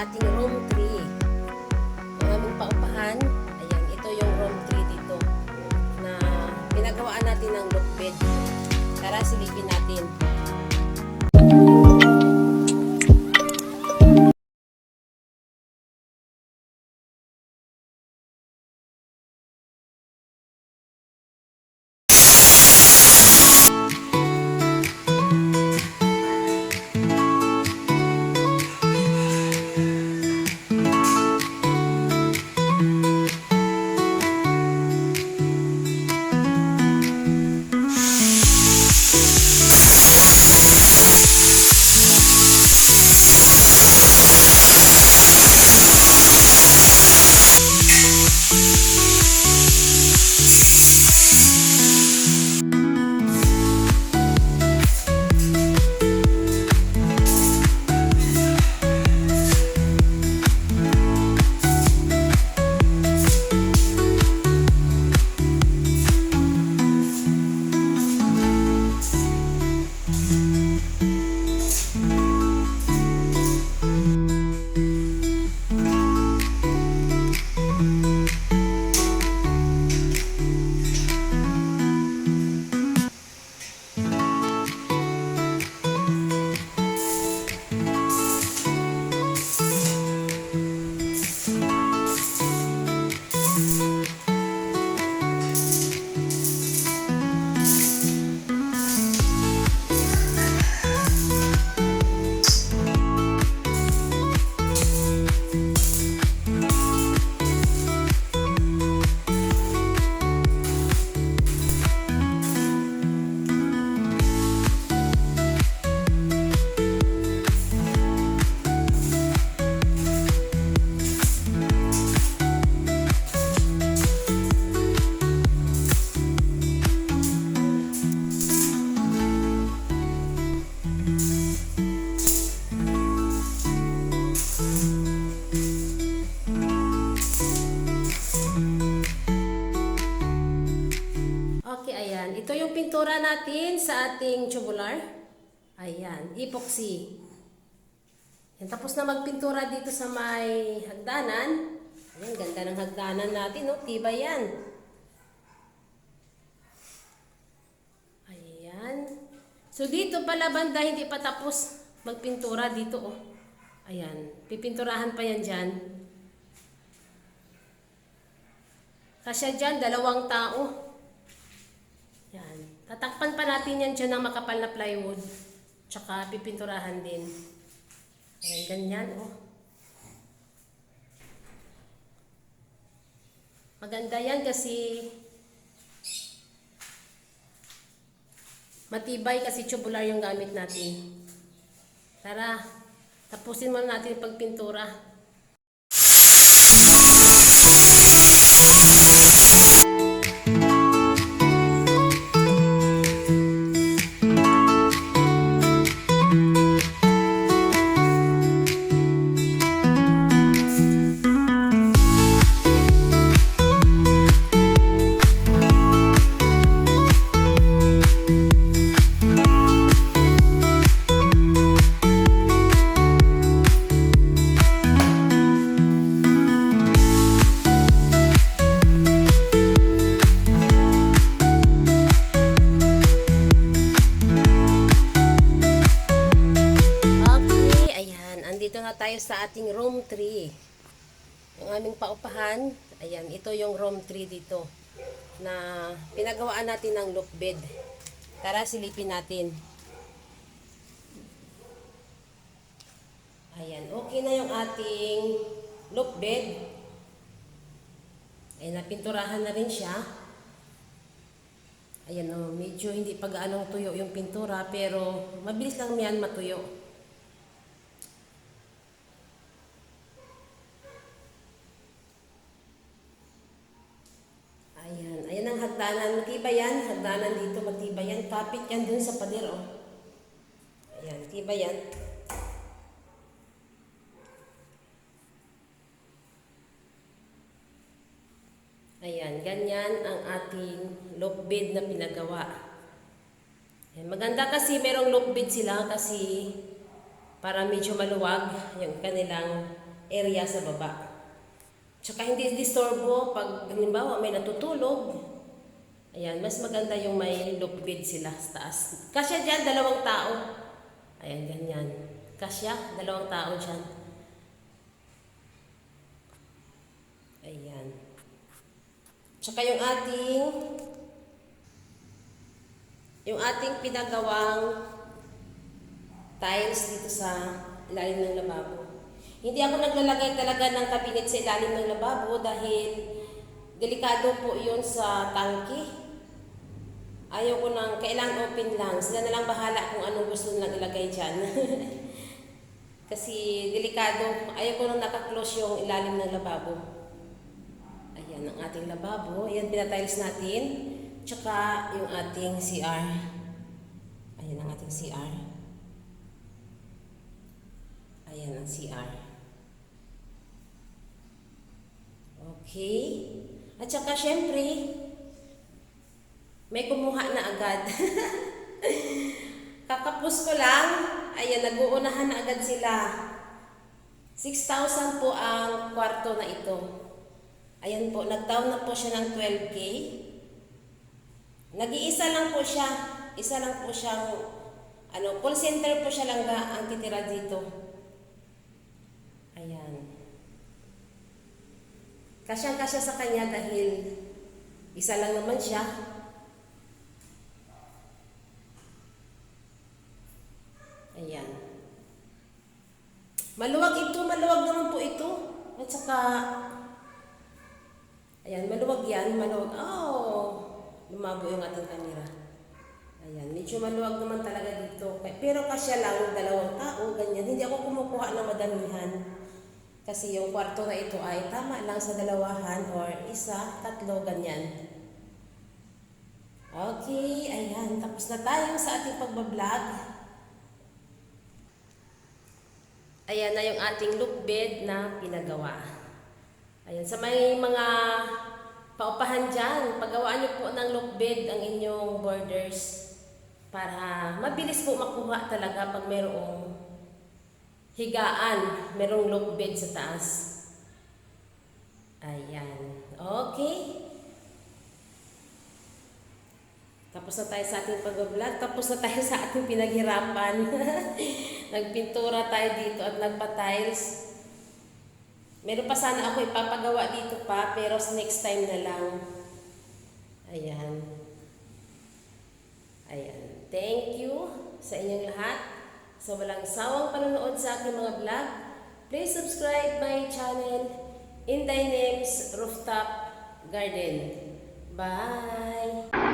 sa ating room 3. Ang aming paupahan, ayan, ito yung room 3 dito na pinagawaan natin ng loft bed. Tara, silipin natin. Okay, ayan. Ito yung pintura natin sa ating tubular. Ayan, epoxy. Yan, tapos na magpintura dito sa may hagdanan. Ayan, ganda ng hagdanan natin, no? Tibay yan. Ayan. So dito pala banda, hindi pa tapos magpintura dito, oh. Ayan, pipinturahan pa yan dyan. Kasya dyan, 2 tao. Yan. Tatakpan pa natin yan dyan ng makapal na plywood. Tsaka pipinturahan din. Ayan, ganyan, oh. Maganda yan kasi matibay kasi tubular yung gamit natin. Tara, tapusin muna natin yung pagpintura. Tayo sa ating room 3. Yung aming paupahan, ayan, ito yung room 3 dito na pinagawaan natin ng loft bed. Tara, silipin natin. Ayan, okay na yung ating loft bed. Ayan, napinturahan na rin siya. Ayan, oh, medyo hindi pa gaanong tuyo yung pintura, pero mabilis lang yan matuyo. Ayan, ayan ang hagdanan. Matibay yan. Hagdanan dito, matibay yan. Tapit yan dun sa pader, oh. Ayan, tibay yan. Ayan, ganyan ang ating loft bed na pinagawa. Ayan, maganda kasi merong loft bed sila kasi para medyo maluwag yung kanilang area sa baba. Tsaka hindi disturbo pag halimbawa may natutulog. Ayan, mas maganda yung may loop bed sila sa taas. Kasya dyan, 2 tao. Ayan, ganyan. Kasya, 2 tao dyan. Ayan. Tsaka yung ating pinagawang tiles dito sa ilalim ng lababo. Hindi ako naglalagay talaga ng cabinet sa ilalim ng lababo dahil delikado po yun sa tangke. Ayaw ko nang, kailangan open lang. Sila na lang bahala kung anong gusto nilang ilagay dyan. Kasi delikado, ayaw ko nang nakaklose yung ilalim ng lababo. Ayan ang ating lababo. Ayan, pinatiles natin. Tsaka yung ating CR. Ayan ang ating CR. Ayan ang CR. Okay. At saka syempre, may kumuha na agad. Kakapos ko lang, ayan, nag-uunahan na agad sila. 6,000 po ang kwarto na ito. Ayan po, nag-down na po siya ng 12K. Nag-iisa lang po siya. Isa lang po siyang, call center po siya lang ang titira dito. Ayan. Kasyang-kasya sa kanya dahil isa lang naman siya. Ayan. Maluwag naman po ito. At saka, ayan, maluwag yan, maluwag. Oh, lumabo yung ating camera. Ayan, medyo maluwag naman talaga dito. Pero kasya lang, 2 tao, ganyan. Hindi ako kumukuha ng madamihan. Kasi yung kwarto na ito ay tama lang sa 2 or 1, 3, ganyan. Okay, ayan. Tapos na tayo sa ating pagbablog. Ayan na yung ating loop bed na pinagawa. Ayan, sa may mga paupahan dyan, paggawaan niyo po ng loop bed ang inyong borders para mabilis po makuha talaga pag mayroong higaan, mayroong loop bed sa taas. Ayan. Okay. Tapos na tayo sa ating pag-vlog. Tapos na tayo sa ating pinaghirapan. Nagpintura tayo dito at nagpa-tiles. Meron pa sana ako ipapagawa dito pa, pero next time na lang. Ayan. Ayan. Thank you sa inyong lahat. Sa walang sawang panonood sa aking mga vlog. Please subscribe my channel, Inday Names Rooftop Garden. Bye!